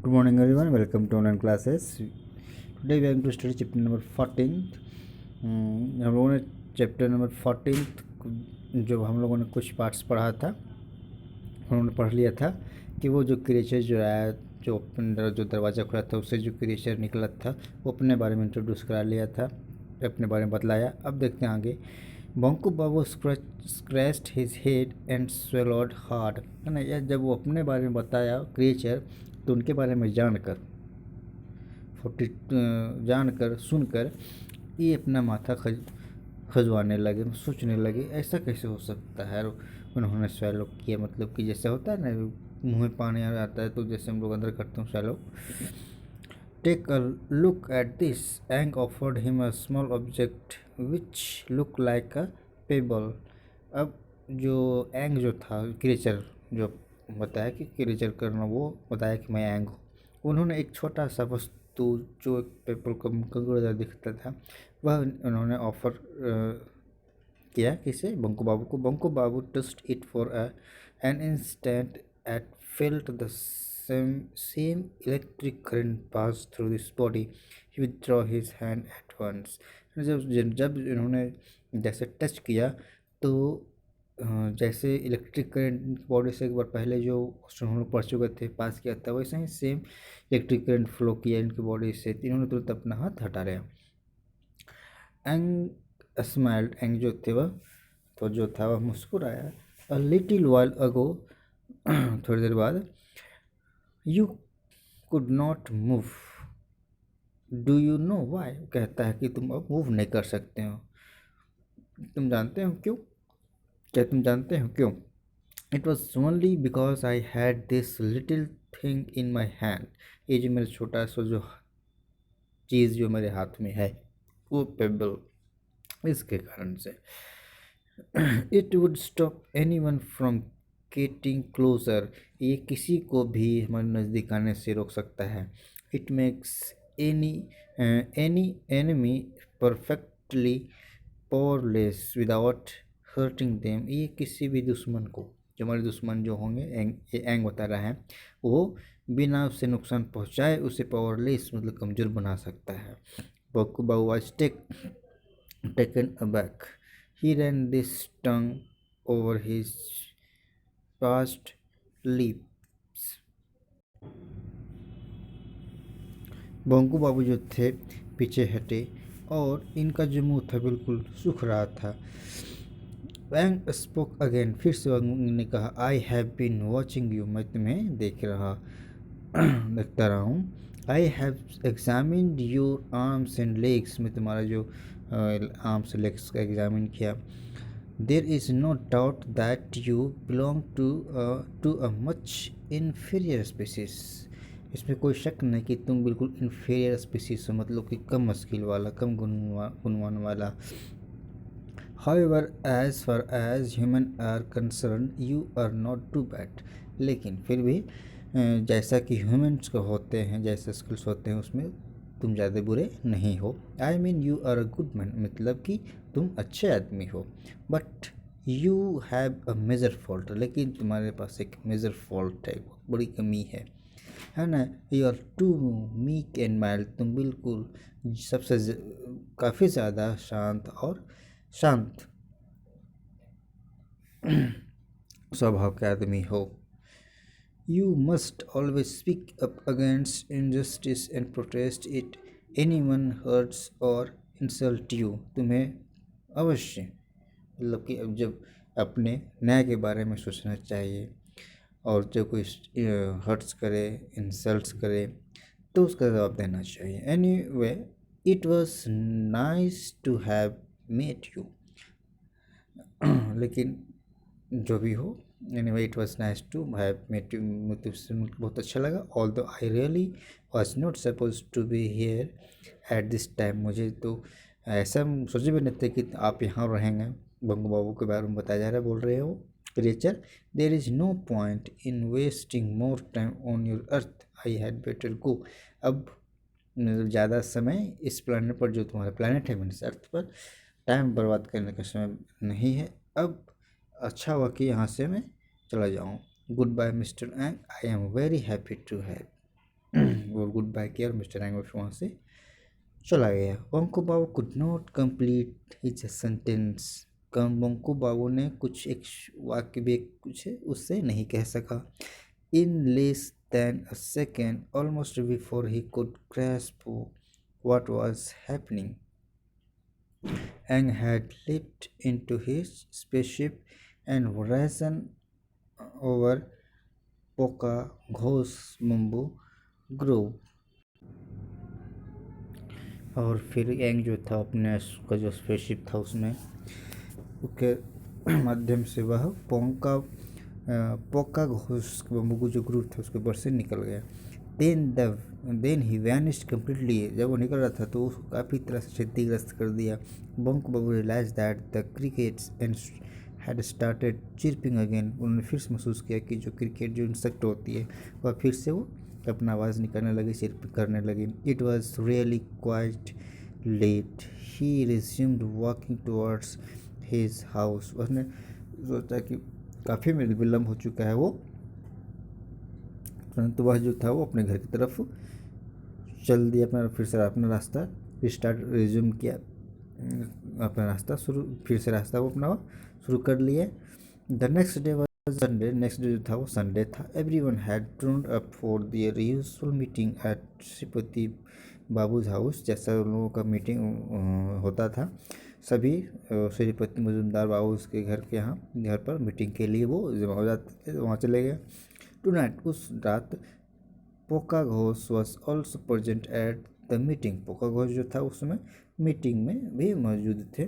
Good morning, everyone. Welcome to online classes. Today we are going to study chapter number 14th. हम लोगों ने chapter number 14th जो हम लोगों ने कुछ पार्ट्स पढ़ा था, उन्होंने पढ़ लिया था कि वो जो क्रिएचर जो आया, जो दरवाज़ा खुला था उससे जो क्रिएचर निकला था वो अपने बारे में इंट्रोड्यूस करा लिया था, अपने बारे में बतलाया। अब देखते हैं आगे। Banku Babu scratched his head and swallowed hard, है ना। यह जब वो अपने बारे में बताया क्रिएचर, तो उनके बारे में जानकर सुनकर ये अपना माथा खजवाने लगे, सोचने लगे ऐसा कैसे हो सकता है। उन्होंने स्वैलो किया, मतलब कि जैसे होता है ना, मुँह में पानी आ जाता है तो जैसे हम लोग अंदर करते हैं swallow. Take a look at this, Ang offered him a small object which look like a pebble. अब जो एंग जो था क्रिएचर, जो बताया कि क्रिएचर करना, वो बताया कि मैं एंग हूँ। उन्होंने एक छोटा सा वस्तु जो एक पेपर कंकड़ दिखता था वह उन्होंने ऑफर किया किसे, बंकू बाबू को। Banku Babu touched it for an instant at felt the same electric current passed through his body. He withdrew his hand at once. जब इन्होंने जैसे टच किया तो जैसे इलेक्ट्रिक करंट बॉडी से एक बार पहले जो उन्होंने पढ़ चुके थे, पास किया था, वैसे ही सेम इलेक्ट्रिक करंट फ्लो किया इनकी बॉडी से। इन्होंने तुरंत अपना हाथ हटा लिया। एंग स्माइल्ड, एंग जो थे वह तो जो था वह मुस्कुराया। अ लिटिल वाइल अगो, थोड़ी देर बाद, you could not move, do you know why. कहता है कि तुम अब मूव नहीं कर सकते हो। तुम जानते हो क्यों? क्या तुम जानते हो क्यों? It was only because I had this little thing in my hand. ये जो मेरा छोटा सा जो चीज़ जो मेरे हाथ में है वो पेबल, इसके कारण से। It would stop any one from getting closure, ये किसी को भी हमारे नज़दीक आने से रोक सकता है। It makes any enemy perfectly powerless without hurting them, ये किसी भी दुश्मन को, जो हमारे दुश्मन जो होंगे, एंग बता रहा है, वो बिना उसे नुकसान पहुंचाए उसे पावरलेस मतलब कमज़ोर बना सकता है। बंकू बाबू was taken aback. He ran his tongue over his parched lips. Banku बाबू जो थे पीछे हटे और इनका जो मुंह था बिल्कुल सूख रहा था। वैंग स्पोक अगेन, फिर से वैंग ने कहा, I have been watching you, मैं तुम्हें देखता रहा हूँ। I have examined your arms and legs, मैं तुम्हारा जो आर्म्स लेग्स का एग्जामिन किया। There is no doubt that you belong to a much inferior species, इसमें कोई शक नहीं कि तुम बिल्कुल इन्फीरियर स्पीसीज हो, मतलब कि कम मस्किल वाला, कम गुणवान वाला। However, as far as human are concerned, you are not too bad. लेकिन फिर भी जैसा कि ह्यूमन्स को होते हैं, जैसे स्किल्स होते हैं, उसमें तुम ज़्यादा बुरे नहीं हो। I mean you are a good man, मतलब कि तुम अच्छे आदमी हो। But you have a major fault, लेकिन तुम्हारे पास एक मेजर फॉल्ट है, बहुत बड़ी कमी है ना। You are too meek and mild, तुम बिल्कुल सबसे काफ़ी ज़्यादा शांत और शांत स्वभाव के आदमी हो। You must always speak up against injustice and protest it any one hurts or insult you, तुम्हें अवश्य, मतलब कि अब जब अपने न्याय के बारे में सोचना चाहिए, और जो कोई हर्ट्स करे, इंसल्ट्स करे, तो उसका जवाब देना चाहिए। Any way, it was nice to have met you, लेकिन जो भी हो, anyway it was nice to have met you, मुझे बहुत अच्छा लगा। Although I really was not suppose to be here at this time, मुझे तो ऐसा सोचे भी नहीं थे कि आप यहाँ रहेंगे। बंकू बाबू के बारे में बताया जा रहा है, बोल रहे हो creature, there is no point in wasting more time on your earth, I had better go. अब ज़्यादा समय इस प्लानट पर, जो तुम्हारा प्लानट है मीन्स अर्थ पर, टाइम बर्बाद करने का समय नहीं है। अब अच्छा हुआ कि यहाँ से मैं चला जाऊँ। Goodbye mister Ang, I am very happy to have वो गुड बाय किया और मिस्टर एंग वहाँ से चला गया। Banku Babu could not complete his sentence. कम बंकू बाबू ने कुछ एक वाक्य भी कुछ उससे नहीं कह सका। In less than a second, almost before he could grasp what was happening, Aang had leaped into his spaceship and risen over Pokago's bamboo grove। और फिर एंग जो था अपने उसका जो स्पेसशिप था उसमें उसके माध्यम से वह पोका घोष बम्बू जो ग्रुप था उसके ऊपर से निकल गया। Then he vanished completely. जब वो निकल रहा था तो उसको काफ़ी तरह से क्षतिग्रस्त कर दिया। Banku Babu realize that the crickets and had started chirping again. उन्होंने फिर से महसूस किया कि जो क्रिकेट जो इंसेक्ट होती है वह फिर से वो अपना आवाज़ निकालने लगी, चिरप करने लगी। It was really quite late. He resumed walking towards his house. उसने सोचा कि काफ़ी विलम्ब हो चुका है वो, परंतु वह जो था वो अपने घर की तरफ चल दिया। अपना फिर से अपना रास्ता रिज्यूम किया, अपना रास्ता फिर से रास्ता वो अपना शुरू कर लिए। The next day was Sunday. Next day जो था वो संडे था। Everyone had turned up for their usual meeting at Shripati babus house. जैसा उन लोगों का मीटिंग होता था, सभी श्रीपति मजुमदार बाबू के घर के यहाँ घर पर मीटिंग के लिए वो जमा हो जाते थे, वहाँ चले गए। टुनाइट, उस रात, पोका Ghosh was also present at the meeting. पोका घोष जो था उसमें मीटिंग में भी मौजूद थे।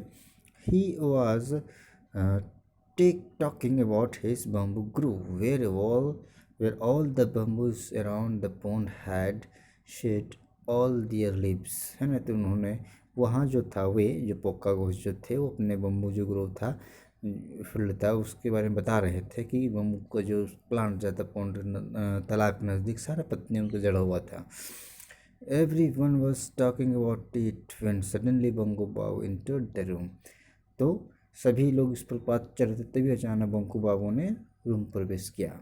He was talking about his bamboo grove where all the bamboos around the pond had shed all their leaves, है ना। तो उन्होंने वहाँ जो था वे जो पोका घोष जो थे वो अपने बम्बू जो ग्रोव था फील्ड था उसके बारे में बता रहे थे कि बम्बू का जो प्लांट जाता पॉन्ड तालाब के नज़दीक सारा पत्नी उनका जड़ा हुआ था। Everyone was talking about it when suddenly Banku Babu entered the room. तो सभी लोग इस पर बात चल रहे थे, तभी अचानक बंकू बाबू ने रूम प्रवेश किया।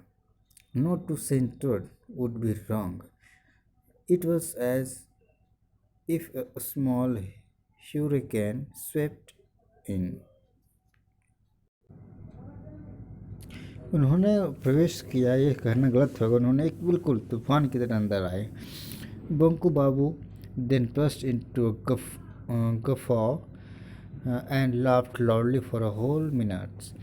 Not to say entered would be wrong. It was as if a small hurricane swept in। उन्होंने प्रवेश किया ये कहना गलत होगा, उन्होंने एक बिल्कुल तूफान की तरह अंदर आए। बंकू बाबू then burst into a guffaw and laughed loudly for a whole minute,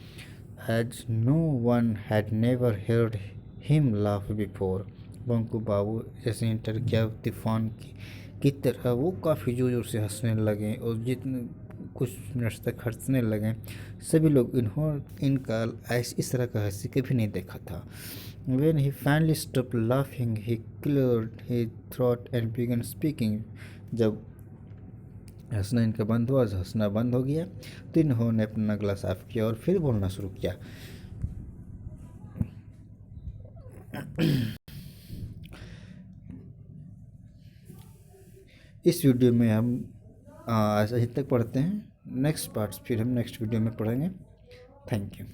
as no one had never heard him laugh before। Banku बाबू जैसे इंटर किया तूफान की तरह वो काफ़ी ज़ोर ज़ोर से हंसने लगे और जितने कुछ मिनट तक हंसने लगे। सभी लोग इनका इस तरह का हंसी कभी नहीं देखा था। When he finally stopped laughing, he cleared his throat and began speaking। जब हंसना इनका बंद हुआ, हंसना बंद हो गया, तो इन्होंने अपना गला साफ किया और फिर बोलना शुरू किया। इस वीडियो में हम आज तक पढ़ते हैं। नेक्स्ट पार्ट्स फिर हम नेक्स्ट वीडियो में पढ़ेंगे। Thank you.